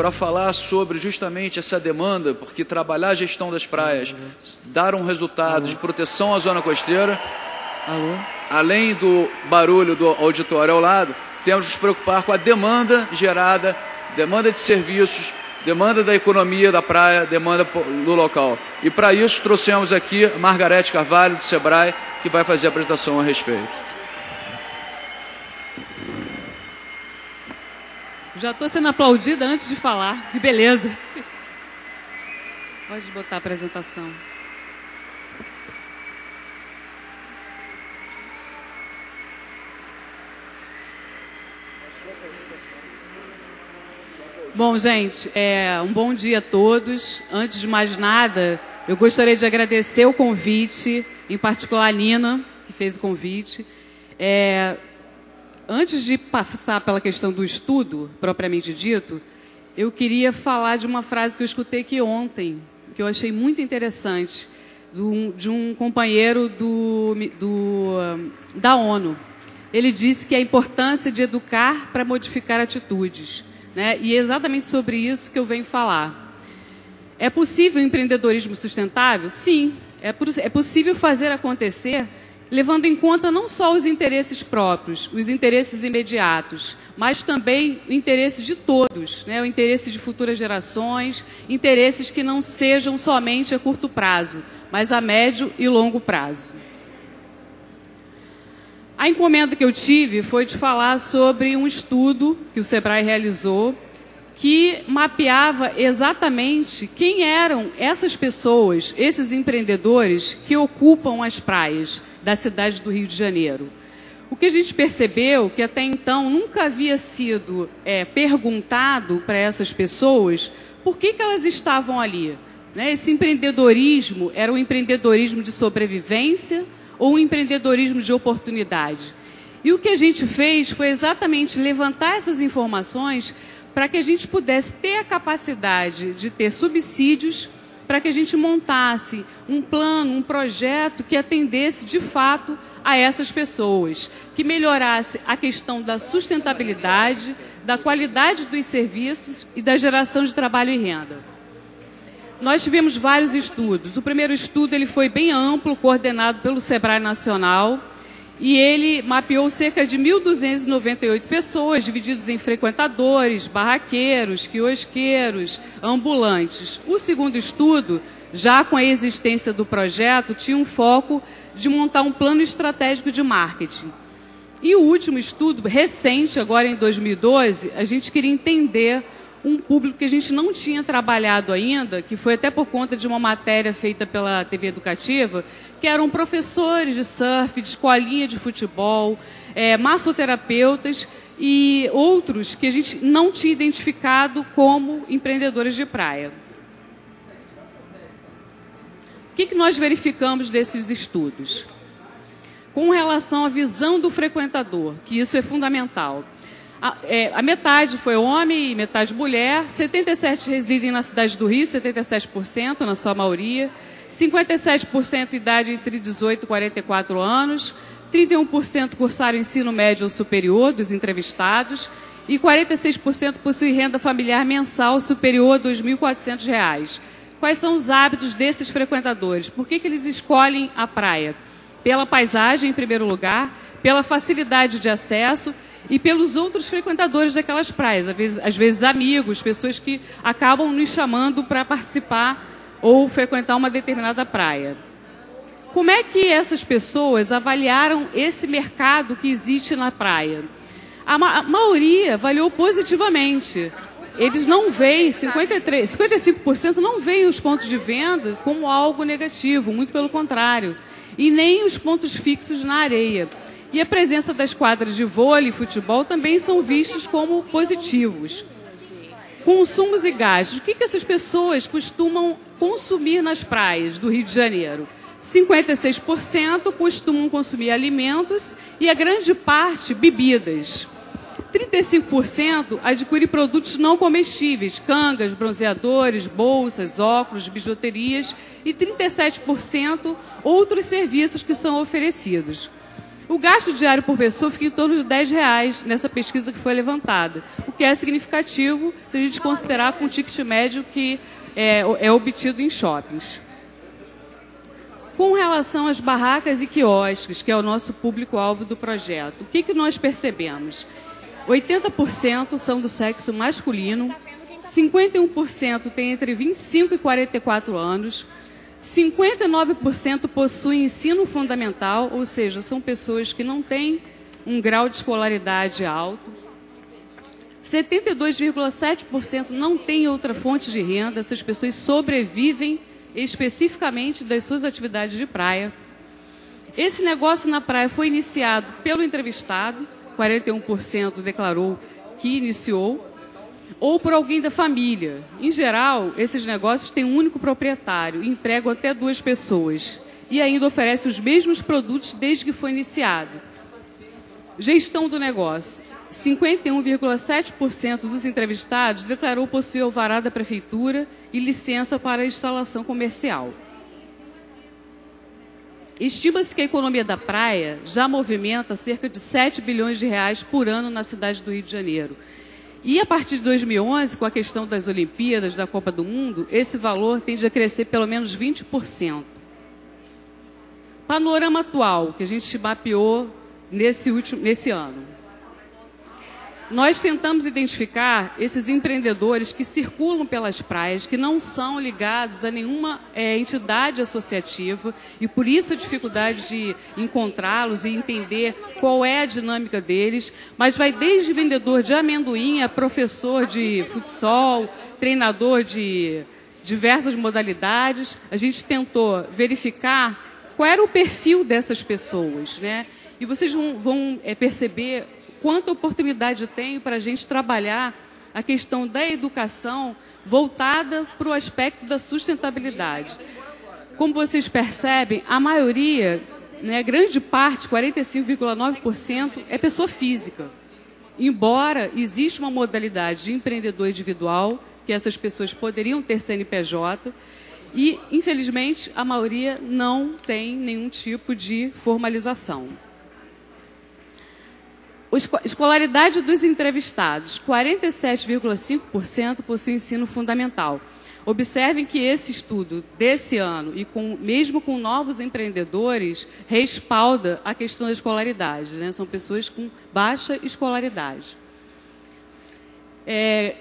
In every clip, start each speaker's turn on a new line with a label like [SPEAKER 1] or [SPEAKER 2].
[SPEAKER 1] para falar sobre justamente essa demanda, porque trabalhar a gestão das praias, dar um resultado de proteção à zona costeira, além do barulho do auditório ao lado, temos que nos preocupar com a demanda gerada, demanda de serviços, demanda da economia da praia, demanda do local. E para isso trouxemos aqui a Margarete Carvalho, do Sebrae, que vai fazer a apresentação a respeito.
[SPEAKER 2] Já estou sendo aplaudida antes de falar. Que beleza. Pode botar a apresentação. Bom, gente, um bom dia a todos. Antes de mais nada, eu gostaria de agradecer o convite, em particular a Nina, que fez o convite. Antes de passar pela questão do estudo, propriamente dito, eu queria falar de uma frase que eu escutei aqui ontem, que eu achei muito interessante, de um companheiro da ONU. Ele disse que a importância de educar para modificar atitudes, né? E é exatamente sobre isso que eu venho falar. É possível empreendedorismo sustentável? Sim. É possível fazer acontecer levando em conta não só os interesses próprios, os interesses imediatos, mas também o interesse de todos, né? O interesse de futuras gerações, interesses que não sejam somente a curto prazo, mas a médio e longo prazo. A encomenda que eu tive foi de falar sobre um estudo que o Sebrae realizou, que mapeava exatamente quem eram essas pessoas, esses empreendedores que ocupam as praias da cidade do Rio de Janeiro. O que a gente percebeu, que até então nunca havia sido perguntado para essas pessoas por que elas estavam ali, né? Esse empreendedorismo era um empreendedorismo de sobrevivência ou um empreendedorismo de oportunidade? E o que a gente fez foi exatamente levantar essas informações para que a gente pudesse ter a capacidade de ter subsídios, para que a gente montasse um plano, um projeto que atendesse de fato a essas pessoas, que melhorasse a questão da sustentabilidade, da qualidade dos serviços e da geração de trabalho e renda. Nós tivemos vários estudos. O primeiro estudo ele foi bem amplo, coordenado pelo Sebrae Nacional, e ele mapeou cerca de 1.298 pessoas, divididos em frequentadores, barraqueiros, quiosqueiros, ambulantes. O segundo estudo, já com a existência do projeto, tinha um foco de montar um plano estratégico de marketing. E o último estudo, recente, agora em 2012, a gente queria entender um público que a gente não tinha trabalhado ainda, que foi até por conta de uma matéria feita pela TV Educativa, que eram professores de surf, de escolinha de futebol, massoterapeutas e outros que a gente não tinha identificado como empreendedores de praia. O que nós verificamos desses estudos? Com relação à visão do frequentador, que isso é fundamental. A metade foi homem e metade mulher, 77% residem na cidade do Rio, 77% na sua maioria, 57% idade entre 18 e 44 anos, 31% cursaram ensino médio ou superior dos entrevistados e 46% possuem renda familiar mensal superior a R$ 2.400. Quais são os hábitos desses frequentadores? Por que eles escolhem a praia? Pela paisagem, em primeiro lugar, pela facilidade de acesso e pelos outros frequentadores daquelas praias, às vezes amigos, pessoas que acabam nos chamando para participar ou frequentar uma determinada praia. Como é que essas pessoas avaliaram esse mercado que existe na praia? A maioria avaliou positivamente. Eles não veem, 55% não veem os pontos de venda como algo negativo, muito pelo contrário, e nem os pontos fixos na areia. E a presença das quadras de vôlei e futebol também são vistos como positivos. Consumos e gastos. O que essas pessoas costumam consumir nas praias do Rio de Janeiro? 56% costumam consumir alimentos e a grande parte bebidas. 35% adquire produtos não comestíveis, cangas, bronzeadores, bolsas, óculos, bijuterias e 37% outros serviços que são oferecidos. O gasto diário por pessoa fica em torno de R$10 nessa pesquisa que foi levantada, o que é significativo se a gente considerar com o ticket médio que é obtido em shoppings. Com relação às barracas e quiosques, que é o nosso público-alvo do projeto, o que nós percebemos? 80% são do sexo masculino, 51% tem entre 25 e 44 anos, 59% possuem ensino fundamental, ou seja, são pessoas que não têm um grau de escolaridade alto. 72,7% não têm outra fonte de renda, essas pessoas sobrevivem especificamente das suas atividades de praia. Esse negócio na praia foi iniciado pelo entrevistado, 41% declarou que iniciou, ou por alguém da família. Em geral, esses negócios têm um único proprietário, empregam até 2 pessoas e ainda oferecem os mesmos produtos desde que foi iniciado. Gestão do negócio. 51,7% dos entrevistados declarou possuir alvará da prefeitura e licença para instalação comercial. Estima-se que a economia da praia já movimenta cerca de 7 bilhões de reais por ano na cidade do Rio de Janeiro. E a partir de 2011, com a questão das Olimpíadas, da Copa do Mundo, esse valor tende a crescer pelo menos 20%. Panorama atual, que a gente mapeou nesse ano. Nós tentamos identificar esses empreendedores que circulam pelas praias, que não são ligados a nenhuma entidade associativa e por isso a dificuldade de encontrá-los e entender qual é a dinâmica deles, mas vai desde vendedor de amendoim a professor de futsal, treinador de diversas modalidades. A gente tentou verificar qual era o perfil dessas pessoas, né? E vocês vão perceber quanta oportunidade tem para a gente trabalhar a questão da educação voltada para o aspecto da sustentabilidade. Como vocês percebem, a maioria, né, grande parte, 45,9%, é pessoa física. Embora exista uma modalidade de empreendedor individual, que essas pessoas poderiam ter CNPJ, e, infelizmente, a maioria não tem nenhum tipo de formalização. Escolaridade dos entrevistados, 47,5% possui ensino fundamental. Observem que esse estudo desse ano, e mesmo com novos empreendedores, respalda a questão da escolaridade, né? São pessoas com baixa escolaridade.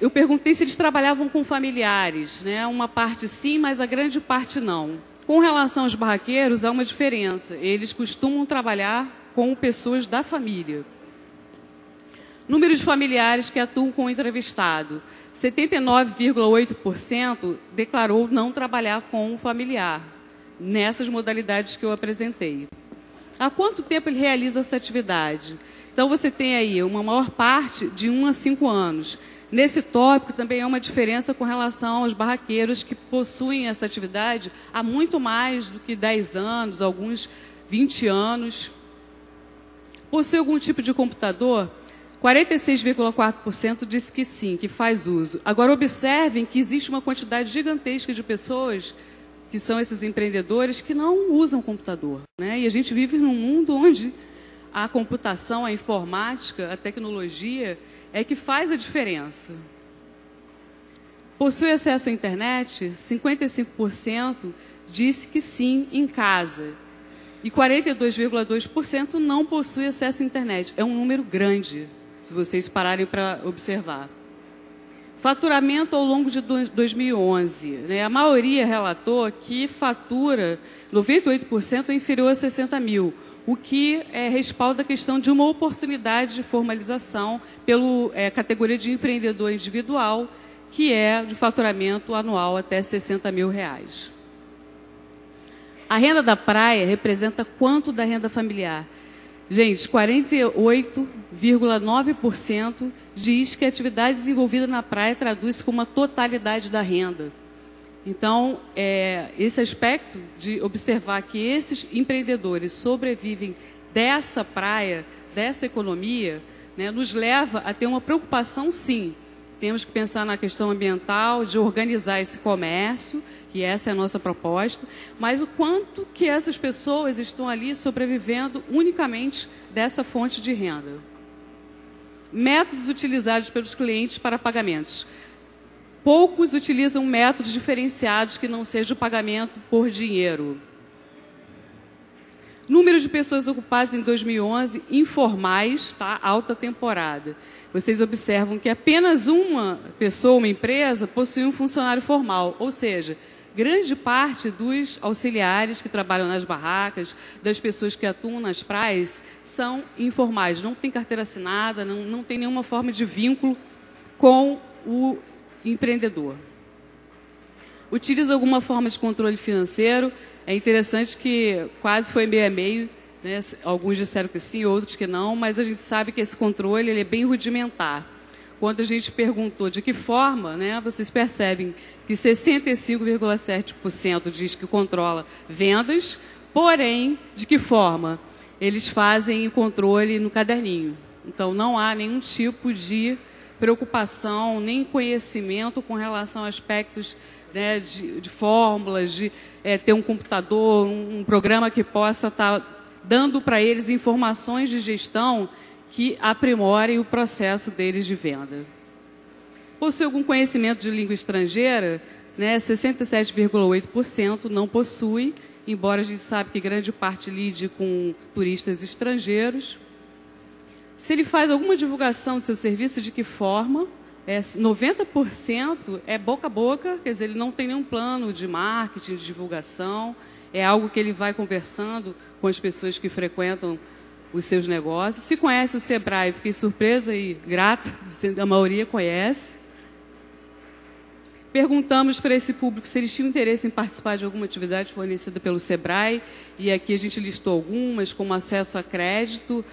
[SPEAKER 2] Eu perguntei se eles trabalhavam com familiares, né? Uma parte sim, mas a grande parte não. Com relação aos barraqueiros, há uma diferença. Eles costumam trabalhar com pessoas da família. Número de familiares que atuam com o entrevistado. 79,8% declarou não trabalhar com um familiar, nessas modalidades que eu apresentei. Há quanto tempo ele realiza essa atividade? Então, você tem aí uma maior parte de 1 a 5 anos. Nesse tópico, também há uma diferença com relação aos barraqueiros que possuem essa atividade há muito mais do que 10 anos, alguns 20 anos. Possui algum tipo de computador? 46,4% disse que sim, que faz uso. Agora, observem que existe uma quantidade gigantesca de pessoas, que são esses empreendedores, que não usam computador, né? E a gente vive num mundo onde a computação, a informática, a tecnologia é que faz a diferença. Possui acesso à internet? 55% disse que sim, em casa. E 42,2% não possui acesso à internet. É um número grande, se vocês pararem para observar. Faturamento ao longo de 2011. Né? A maioria relatou que fatura 98% é inferior a 60 mil, o que respalda a questão de uma oportunidade de formalização pela categoria de empreendedor individual, que é de faturamento anual até 60 mil reais. A renda da praia representa quanto da renda familiar? Gente, 48,9% diz que a atividade desenvolvida na praia traduz como uma totalidade da renda. Então, esse aspecto de observar que esses empreendedores sobrevivem dessa praia, dessa economia, né, nos leva a ter uma preocupação, sim, temos que pensar na questão ambiental, de organizar esse comércio, que essa é a nossa proposta, mas o quanto que essas pessoas estão ali sobrevivendo unicamente dessa fonte de renda. Métodos utilizados pelos clientes para pagamentos. Poucos utilizam métodos diferenciados que não seja o pagamento por dinheiro. Número de pessoas ocupadas em 2011, informais, tá? Alta temporada. Vocês observam que apenas uma pessoa, uma empresa, possui um funcionário formal, ou seja, grande parte dos auxiliares que trabalham nas barracas, das pessoas que atuam nas praias, são informais, não tem carteira assinada, não tem nenhuma forma de vínculo com o empreendedor. Utiliza alguma forma de controle financeiro. É interessante que quase foi meio a meio, né? Alguns disseram que sim, outros que não, mas a gente sabe que esse controle ele é bem rudimentar. Quando a gente perguntou de que forma, né, vocês percebem que 65,7% diz que controla vendas, porém, de que forma? Eles fazem o controle no caderninho. Então, não há nenhum tipo de preocupação, nem conhecimento com relação a aspectos, né, de fórmulas, de ter um computador, um programa que possa estar dando para eles informações de gestão que aprimorem o processo deles de venda. Possui algum conhecimento de língua estrangeira? Né, 67,8% não possui, embora a gente saiba que grande parte lide com turistas estrangeiros. Se ele faz alguma divulgação do seu serviço, de que forma? 90% é boca a boca, quer dizer, ele não tem nenhum plano de marketing, de divulgação, é algo que ele vai conversando com as pessoas que frequentam os seus negócios. Se conhece o Sebrae, fiquei surpresa e grata, a maioria conhece. Perguntamos para esse público se eles tinham interesse em participar de alguma atividade fornecida pelo Sebrae, e aqui a gente listou algumas, como acesso a crédito,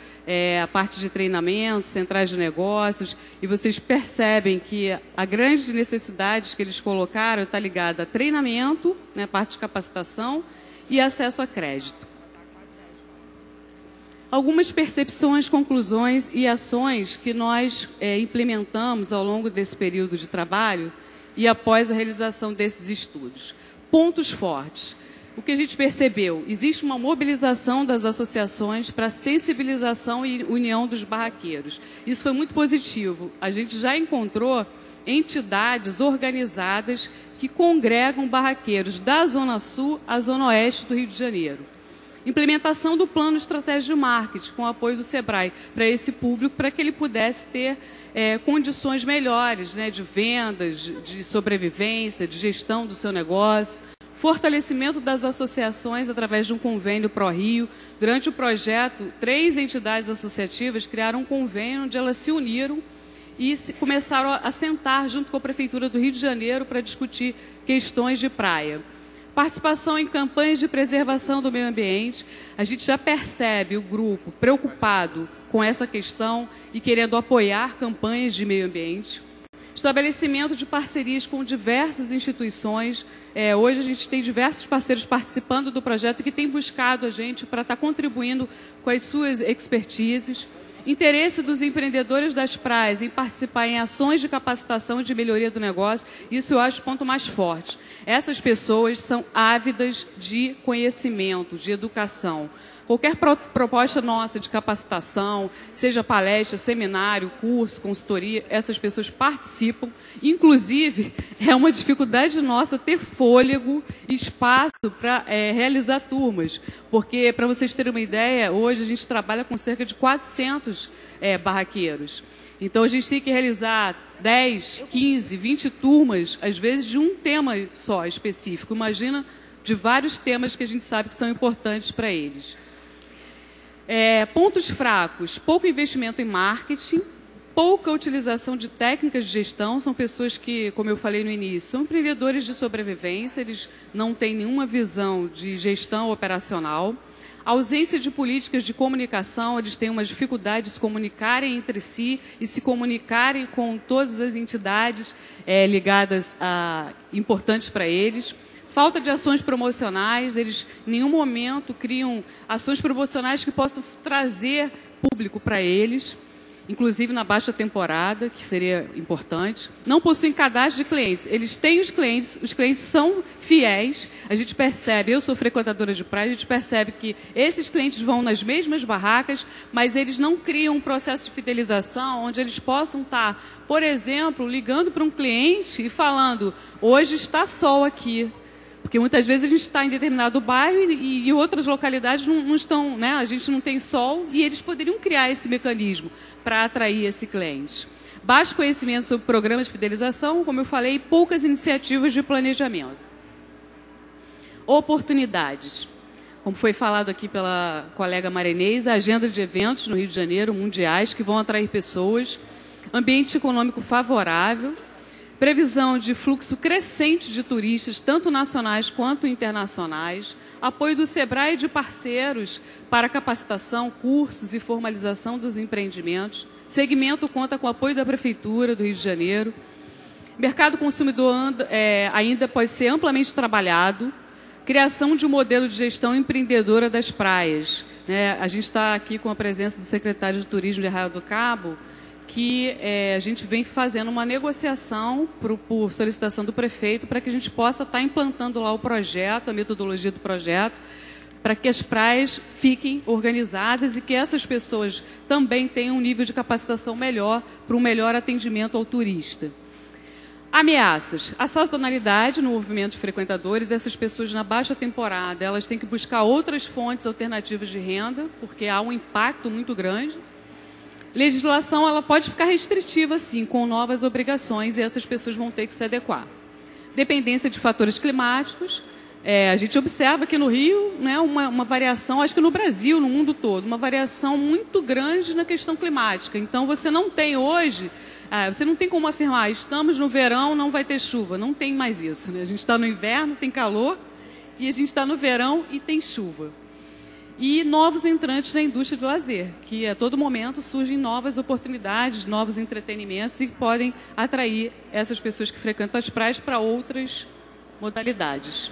[SPEAKER 2] a parte de treinamento, centrais de negócios, e vocês percebem que a grande necessidade que eles colocaram está ligada a treinamento, né, a parte de capacitação, e acesso a crédito. Algumas percepções, conclusões e ações que nós implementamos ao longo desse período de trabalho e após a realização desses estudos. Pontos fortes. O que a gente percebeu? Existe uma mobilização das associações para sensibilização e união dos barraqueiros. Isso foi muito positivo. A gente já encontrou entidades organizadas que congregam barraqueiros da Zona Sul à Zona Oeste do Rio de Janeiro. Implementação do plano estratégico de marketing, com o apoio do Sebrae, para esse público, para que ele pudesse ter condições melhores, né, de vendas, de sobrevivência, de gestão do seu negócio. Fortalecimento das associações através de um convênio ProRio. Durante o projeto, 3 entidades associativas criaram um convênio onde elas se uniram e começaram a sentar junto com a Prefeitura do Rio de Janeiro para discutir questões de praia. Participação em campanhas de preservação do meio ambiente. A gente já percebe o grupo preocupado com essa questão e querendo apoiar campanhas de meio ambiente. Estabelecimento de parcerias com diversas instituições. Hoje a gente tem diversos parceiros participando do projeto que têm buscado a gente para estar contribuindo com as suas expertises. Interesse dos empreendedores das praias em participar em ações de capacitação e de melhoria do negócio, isso eu acho o ponto mais forte. Essas pessoas são ávidas de conhecimento, de educação. Qualquer proposta nossa de capacitação, seja palestra, seminário, curso, consultoria, essas pessoas participam. Inclusive, é uma dificuldade nossa ter fôlego, espaço para realizar turmas. Porque, para vocês terem uma ideia, hoje a gente trabalha com cerca de 400 barraqueiros. Então, a gente tem que realizar 10, 15, 20 turmas, às vezes de um tema só específico. Imagina de vários temas que a gente sabe que são importantes para eles. Pontos fracos, pouco investimento em marketing, pouca utilização de técnicas de gestão. São pessoas que, como eu falei no início, são empreendedores de sobrevivência, eles não têm nenhuma visão de gestão operacional. Ausência de políticas de comunicação, eles têm uma dificuldade de se comunicarem entre si e se comunicarem com todas as entidades ligadas importantes para eles. Falta de ações promocionais, eles em nenhum momento criam ações promocionais que possam trazer público para eles. inclusive na baixa temporada, que seria importante. Não possuem cadastro de clientes. Eles têm os clientes são fiéis. A gente percebe, eu sou frequentadora de praia, a gente percebe que esses clientes vão nas mesmas barracas, mas eles não criam um processo de fidelização onde eles possam estar, por exemplo, ligando para um cliente e falando, hoje está sol aqui. Porque muitas vezes a gente está em determinado bairro e outras localidades não estão, né? A gente não tem sol e eles poderiam criar esse mecanismo para atrair esse cliente. Baixo conhecimento sobre programas de fidelização, como eu falei, e poucas iniciativas de planejamento. Oportunidades. Como foi falado aqui pela colega Marinês, a agenda de eventos no Rio de Janeiro, mundiais, que vão atrair pessoas, ambiente econômico favorável, previsão de fluxo crescente de turistas, tanto nacionais quanto internacionais, apoio do SEBRAE e de parceiros para capacitação, cursos e formalização dos empreendimentos. Segmento conta com o apoio da Prefeitura do Rio de Janeiro. Mercado consumidor ainda pode ser amplamente trabalhado. Criação de um modelo de gestão empreendedora das praias. A gente está aqui com a presença do secretário de Turismo de Arraial do Cabo, que a gente vem fazendo uma negociação por solicitação do prefeito para que a gente possa estar implantando lá o projeto, a metodologia do projeto, para que as praias fiquem organizadas e que essas pessoas também tenham um nível de capacitação melhor para um melhor atendimento ao turista. Ameaças. A sazonalidade no movimento de frequentadores, essas pessoas na baixa temporada, elas têm que buscar outras fontes alternativas de renda, porque há um impacto muito grande. Legislação, ela pode ficar restritiva, sim, com novas obrigações, e essas pessoas vão ter que se adequar. Dependência de fatores climáticos. A gente observa aqui no Rio, né, uma variação, acho que no Brasil, no mundo todo, uma variação muito grande na questão climática. Então, você não tem hoje, você não tem como afirmar, estamos no verão, não vai ter chuva. Não tem mais isso, né? A gente está no inverno, tem calor, e a gente está no verão e tem chuva. E novos entrantes na indústria do lazer, que a todo momento surgem novas oportunidades, novos entretenimentos e que podem atrair essas pessoas que frequentam as praias para outras modalidades.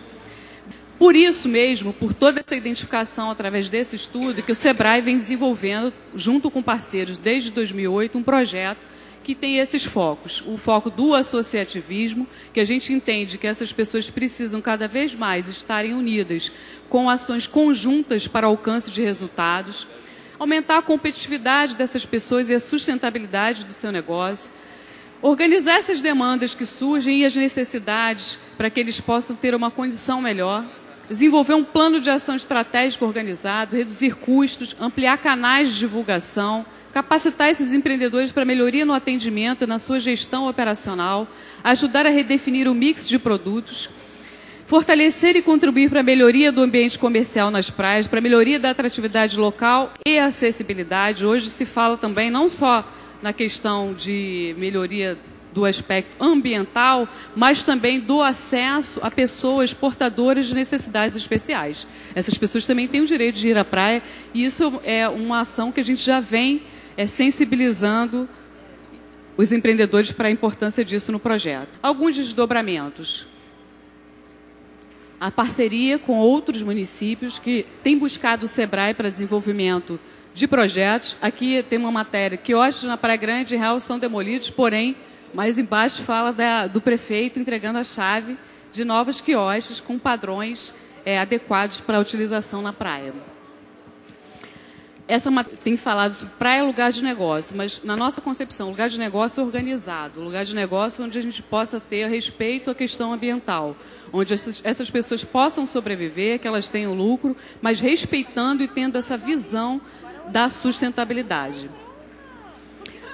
[SPEAKER 2] Por isso mesmo, por toda essa identificação através desse estudo, que o SEBRAE vem desenvolvendo, junto com parceiros desde 2008, um projeto que tem esses focos. O foco do associativismo, que a gente entende que essas pessoas precisam cada vez mais estarem unidas com ações conjuntas para alcance de resultados, aumentar a competitividade dessas pessoas e a sustentabilidade do seu negócio, organizar essas demandas que surgem e as necessidades para que eles possam ter uma condição melhor, desenvolver um plano de ação estratégico organizado, reduzir custos, ampliar canais de divulgação, capacitar esses empreendedores para melhoria no atendimento e na sua gestão operacional, ajudar a redefinir o mix de produtos, fortalecer e contribuir para a melhoria do ambiente comercial nas praias, para a melhoria da atratividade local e acessibilidade. Hoje se fala também não só na questão de melhoria do aspecto ambiental, mas também do acesso a pessoas portadoras de necessidades especiais. Essas pessoas também têm o direito de ir à praia e isso é uma ação que a gente já vem sensibilizando os empreendedores para a importância disso no projeto. Alguns desdobramentos. A parceria com outros municípios que têm buscado o SEBRAE para desenvolvimento de projetos. Aqui tem uma matéria, quiosques na Praia Grande e Real são demolidos, porém, mais embaixo fala do prefeito entregando a chave de novos quiosques com padrões adequados para a utilização na praia. Essa tem falado sobre praia é lugar de negócio, mas na nossa concepção, lugar de negócio organizado, lugar de negócio onde a gente possa ter respeito à questão ambiental, onde essas pessoas possam sobreviver, que elas tenham lucro, mas respeitando e tendo essa visão da sustentabilidade.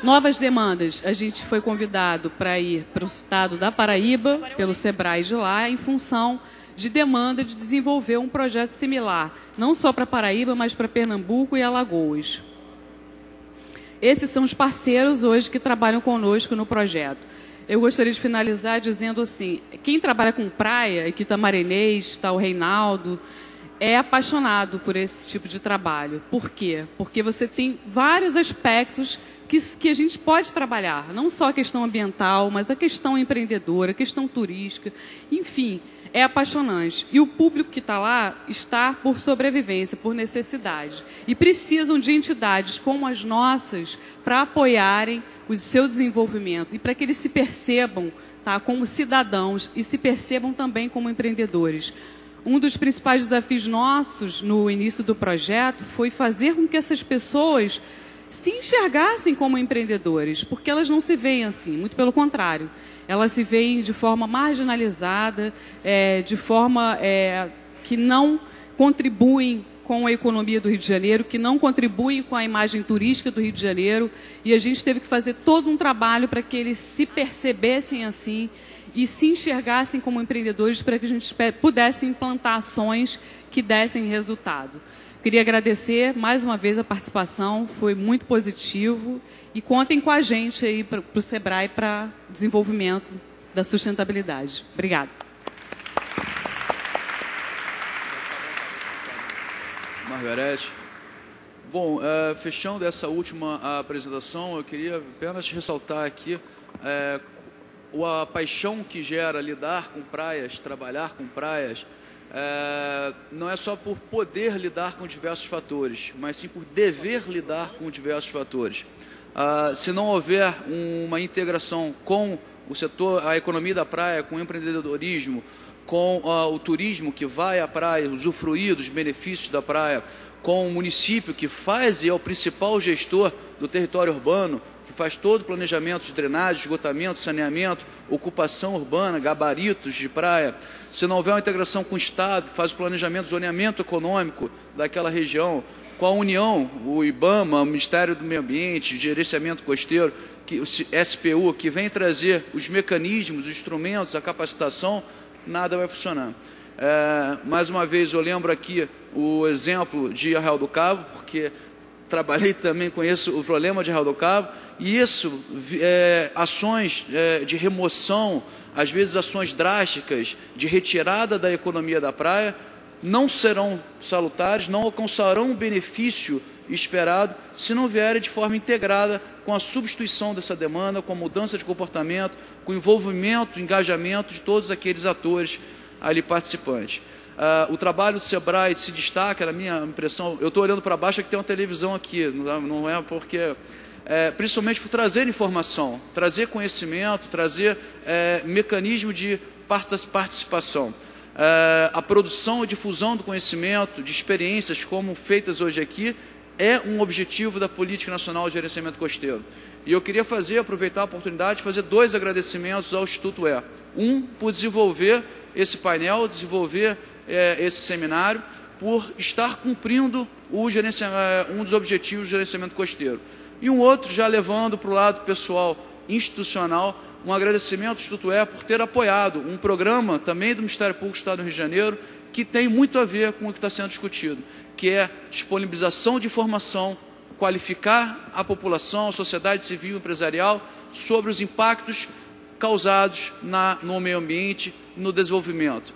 [SPEAKER 2] Novas demandas. A gente foi convidado para ir para o estado da Paraíba, pelo SEBRAE de lá, em função de demanda de desenvolver um projeto similar, não só para Paraíba, mas para Pernambuco e Alagoas. Esses são os parceiros hoje que trabalham conosco no projeto. Eu gostaria de finalizar dizendo assim, quem trabalha com praia, aqui está Marinês, está o Reinaldo, é apaixonado por esse tipo de trabalho. Por quê? Porque você tem vários aspectos que a gente pode trabalhar, não só a questão ambiental, mas a questão empreendedora, a questão turística, enfim, é apaixonante. E o público que está lá está por sobrevivência, por necessidade. E precisam de entidades como as nossas para apoiarem o seu desenvolvimento e para que eles se percebam, tá, como cidadãos e se percebam também como empreendedores. Um dos principais desafios nossos no início do projeto foi fazer com que essas pessoas se enxergassem como empreendedores, porque elas não se veem assim, muito pelo contrário. Elas se veem de forma marginalizada, de forma que não contribuem com a economia do Rio de Janeiro, que não contribuem com a imagem turística do Rio de Janeiro, e a gente teve que fazer todo um trabalho para que eles se percebessem assim e se enxergassem como empreendedores para que a gente pudesse implantar ações que dessem resultado. Queria agradecer mais uma vez a participação, foi muito positivo, e contem com a gente aí para o SEBRAE para desenvolvimento da sustentabilidade. Obrigada.
[SPEAKER 1] Margarete. Bom, fechando essa última apresentação, eu queria apenas ressaltar aqui a paixão que gera lidar com praias, trabalhar com praias, não é só por poder lidar com diversos fatores, mas sim por dever lidar com diversos fatores. Se não houver uma integração com o setor, a economia da praia, com o empreendedorismo, com o turismo que vai à praia, usufruir dos benefícios da praia, com o município que faz e é o principal gestor do território urbano, que faz todo o planejamento de drenagem, esgotamento, saneamento, ocupação urbana, gabaritos de praia. Se não houver uma integração com o Estado, que faz o planejamento, zoneamento econômico daquela região, com a União, o IBAMA, o Ministério do Meio Ambiente, Gerenciamento Costeiro, o SPU, que vem trazer os mecanismos, os instrumentos, a capacitação, nada vai funcionar. Mais uma vez, eu lembro aqui o exemplo de Arraial do Cabo, porque trabalhei também, conheço o problema de Arraial do Cabo, e isso, ações de remoção, às vezes ações drásticas de retirada da economia da praia, não serão salutares, não alcançarão o benefício esperado se não vierem de forma integrada com a substituição dessa demanda, com a mudança de comportamento, com o envolvimento, engajamento de todos aqueles atores ali participantes. O trabalho do SEBRAE se destaca, na minha impressão, eu estou olhando para baixo, que tem uma televisão aqui, não é porque... principalmente por trazer informação, trazer conhecimento, trazer mecanismo de participação. A produção e difusão do conhecimento, de experiências como feitas hoje aqui, é um objetivo da Política Nacional de Gerenciamento Costeiro. E eu queria aproveitar a oportunidade de fazer 2 agradecimentos ao Instituto por desenvolver esse painel, desenvolver esse seminário, por estar cumprindo um dos objetivos do gerenciamento costeiro. E um outro, já levando para o lado pessoal, institucional, um agradecimento ao Instituto por ter apoiado um programa também do Ministério Público do Estado do Rio de Janeiro, que tem muito a ver com o que está sendo discutido, que é disponibilização de informação, qualificar a população, a sociedade civil e empresarial sobre os impactos causados no meio ambiente e no desenvolvimento.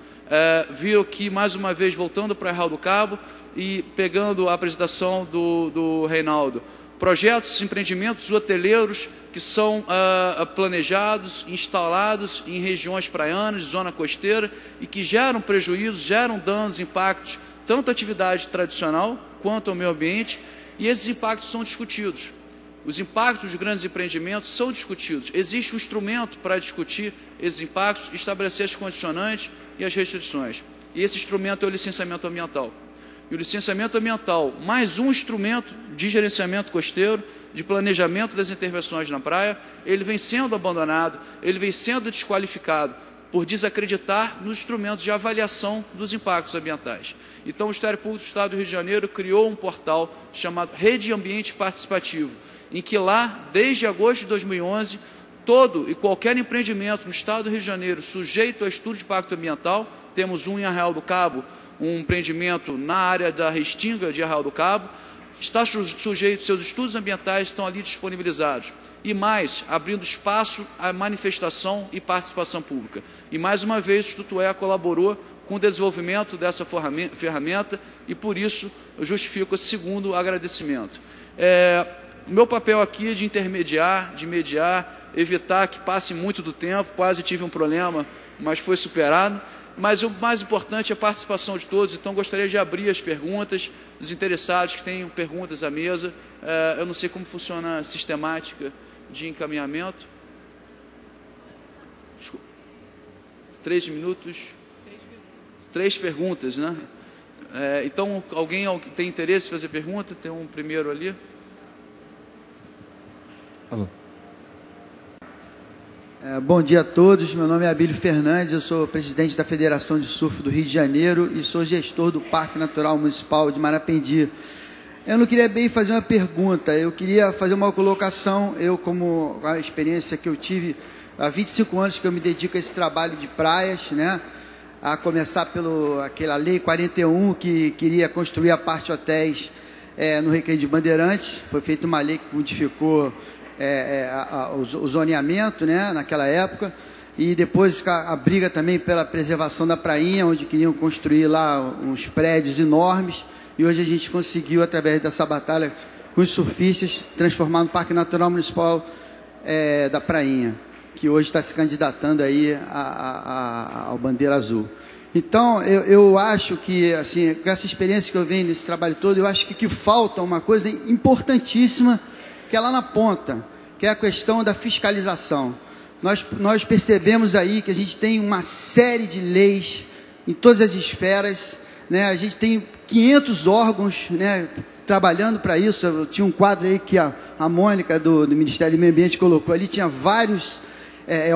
[SPEAKER 1] Vi aqui, mais uma vez, voltando para Arraial do Cabo e pegando a apresentação do Reinaldo, projetos, empreendimentos hoteleiros que são planejados, instalados em regiões praianas, zona costeira, e que geram prejuízos, geram danos, impactos, tanto à atividade tradicional quanto ao meio ambiente, e esses impactos são discutidos. Os impactos dos grandes empreendimentos são discutidos. Existe um instrumento para discutir esses impactos, estabelecer as condicionantes e as restrições. E esse instrumento é o licenciamento ambiental. E o licenciamento ambiental, mais um instrumento de gerenciamento costeiro, de planejamento das intervenções na praia, ele vem sendo abandonado, ele vem sendo desqualificado por desacreditar nos instrumentos de avaliação dos impactos ambientais. Então, o Ministério Público do Estado do Rio de Janeiro criou um portal chamado Rede Ambiente Participativo, em que lá, desde agosto de 2011, todo e qualquer empreendimento no Estado do Rio de Janeiro sujeito a estudo de impacto ambiental, temos um em Arraial do Cabo, um empreendimento na área da Restinga de Arraial do Cabo, está sujeito, seus estudos ambientais estão ali disponibilizados. E mais, abrindo espaço à manifestação e participação pública. E mais uma vez o Instituto colaborou com o desenvolvimento dessa ferramenta e por isso eu justifico esse segundo agradecimento. Meu papel aqui é de intermediar, de mediar, evitar que passe muito do tempo, quase tive um problema, mas foi superado. mas o mais importante é a participação de todos, então gostaria de abrir as perguntas dos interessados que tenham perguntas à mesa. Eu não sei como funciona a sistemática de encaminhamento. Desculpa. 3 minutos. 3 perguntas, né? Então, alguém tem interesse em fazer pergunta? Tem um primeiro ali.
[SPEAKER 3] Alô.
[SPEAKER 4] Bom dia a todos, meu nome é Abílio Fernandes, eu sou presidente da Federação de Surf do Rio de Janeiro e sou gestor do Parque Natural Municipal de Marapendi. Eu não queria bem fazer uma pergunta, eu queria fazer uma colocação. Eu, como a experiência que eu tive, há 25 anos que eu me dedico a esse trabalho de praias, né? A começar aquela Lei 41, que queria construir a parte hotéis no Recreio de Bandeirantes. Foi feita uma lei que modificou o zoneamento, né, naquela época, e depois a briga também pela preservação da prainha, onde queriam construir lá uns prédios enormes, e hoje a gente conseguiu, através dessa batalha com os surfistas, transformar no Parque Natural Municipal da Prainha, que hoje está se candidatando aí ao Bandeira Azul. Então, eu acho que, assim, com essa experiência que eu venho nesse trabalho todo, eu acho que falta uma coisa importantíssima, que é lá na ponta, que é a questão da fiscalização. Nós percebemos aí que a gente tem uma série de leis em todas as esferas, né? A gente tem 500 órgãos, né, trabalhando para isso. Eu tinha um quadro aí que a Mônica do Ministério do Meio Ambiente colocou ali, tinha vários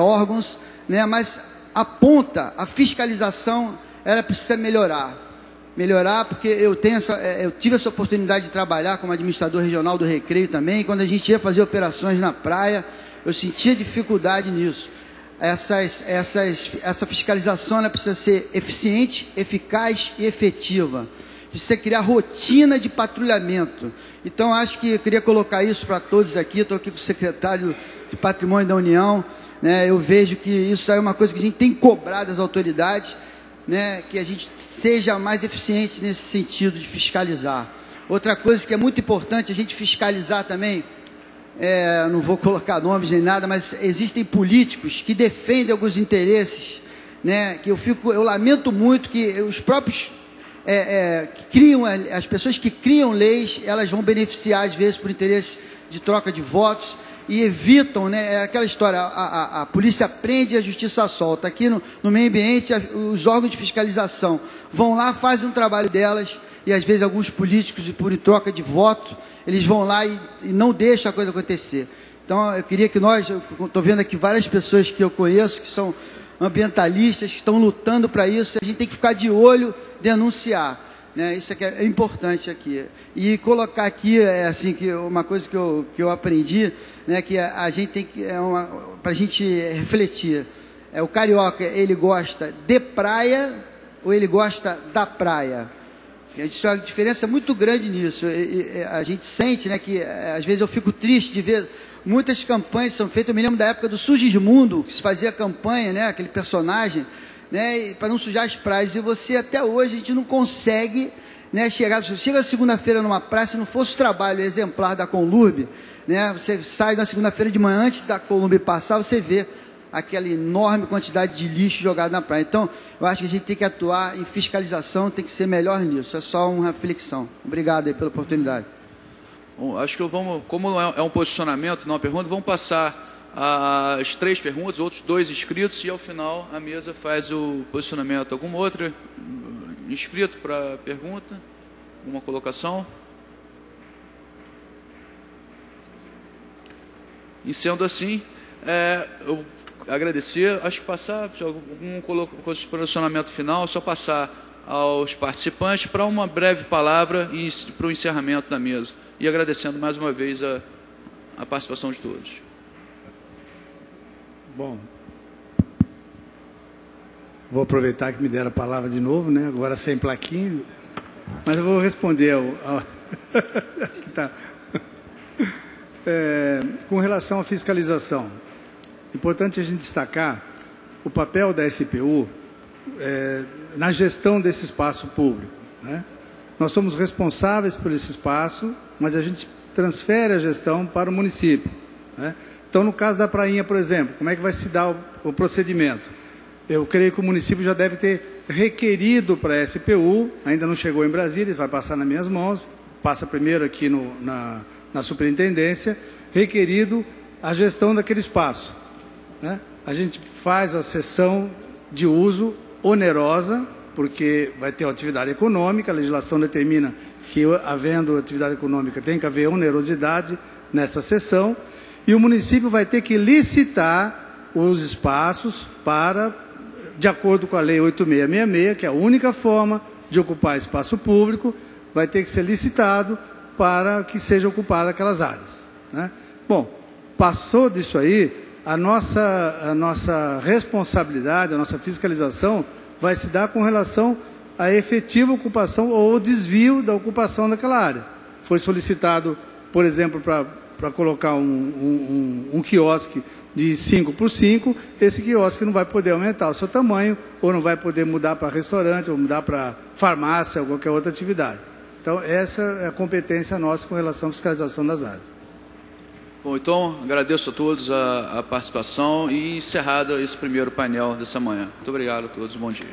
[SPEAKER 4] órgãos, né? Mas a ponta, a fiscalização, ela precisa melhorar, porque eu tive essa oportunidade de trabalhar como administrador regional do Recreio também. Quando a gente ia fazer operações na praia, eu sentia dificuldade nisso. Essa fiscalização, ela precisa ser eficiente, eficaz e efetiva. Precisa criar rotina de patrulhamento. Então, acho que eu queria colocar isso para todos aqui. Estou aqui com o secretário de Patrimônio da União, né? Eu vejo que isso é uma coisa que a gente tem que cobrar das autoridades, né, que a gente seja mais eficiente nesse sentido de fiscalizar. Outra coisa que é muito importante a gente fiscalizar também, não vou colocar nomes nem nada, mas existem políticos que defendem alguns interesses, né, que eu lamento muito que os próprios as pessoas que criam leis, elas vão beneficiar às vezes por interesse de troca de votos, e evitam, né, aquela história, a polícia prende e a justiça solta. Aqui no meio ambiente, os órgãos de fiscalização vão lá, fazem um trabalho delas, e às vezes alguns políticos, por troca de voto, eles vão lá e não deixam a coisa acontecer. Então, eu queria que eu estou vendo aqui várias pessoas que eu conheço, que são ambientalistas, que estão lutando para isso, a gente tem que ficar de olho, denunciar. Né, isso aqui é importante aqui. E colocar aqui, assim, que uma coisa que eu aprendi, né, que a gente tem que, para a gente refletir, o carioca, ele gosta de praia ou ele gosta da praia? A gente tem uma diferença muito grande nisso. A gente sente, né, que às vezes eu fico triste de ver muitas campanhas são feitas. Eu me lembro da época do Sugismundo, que se fazia campanha, né, aquele personagem, né, para não sujar as praias, e você até hoje a gente não consegue, né, chega segunda-feira numa praia, se não fosse o trabalho exemplar da Conlurb, né, você sai na segunda-feira de manhã, antes da Conlurb passar, você vê aquela enorme quantidade de lixo jogado na praia. Então, eu acho que a gente tem que atuar em fiscalização, tem que ser melhor nisso. É só uma reflexão. Obrigado aí pela oportunidade.
[SPEAKER 1] Bom, acho que como é um posicionamento, não uma pergunta, vamos passar as 3 perguntas, outros 2 inscritos, e ao final a mesa faz o posicionamento. Alguma outra inscrito para pergunta? Alguma colocação? E sendo assim, eu agradecer, acho que passar algum posicionamento final, só passar aos participantes para uma breve palavra e para o encerramento da mesa. E agradecendo mais uma vez a participação de todos.
[SPEAKER 5] Bom, vou aproveitar que me deram a palavra de novo, né? Agora sem plaquinha, mas eu vou responder aqui tá. Com relação à fiscalização, é importante a gente destacar o papel da SPU na gestão desse espaço público, né? Nós somos responsáveis por esse espaço, mas a gente transfere a gestão para o município, né? Então, no caso da prainha, por exemplo, como é que vai se dar o procedimento? eu creio que o município já deve ter requerido para a SPU, ainda não chegou em Brasília, vai passar nas minhas mãos, passa primeiro aqui na superintendência, requerido a gestão daquele espaço, né? A gente faz a cessão de uso onerosa, porque vai ter atividade econômica, a legislação determina que, havendo atividade econômica, tem que haver onerosidade nessa cessão, e o município vai ter que licitar os espaços para, de acordo com a Lei 8666, que é a única forma de ocupar espaço público, vai ter que ser licitado para que seja ocupada aquelas áreas, né? Bom, passou disso aí, a nossa responsabilidade, a nossa fiscalização vai se dar com relação à efetiva ocupação ou desvio da ocupação daquela área. Foi solicitado, por exemplo, para colocar um quiosque de 5x5, esse quiosque não vai poder aumentar o seu tamanho, ou não vai poder mudar para restaurante, ou mudar para farmácia, ou qualquer outra atividade. Então, essa é a competência nossa com relação à fiscalização das áreas.
[SPEAKER 1] Bom, então, agradeço a todos a participação e encerrado esse primeiro painel dessa manhã. Muito obrigado a todos, bom dia.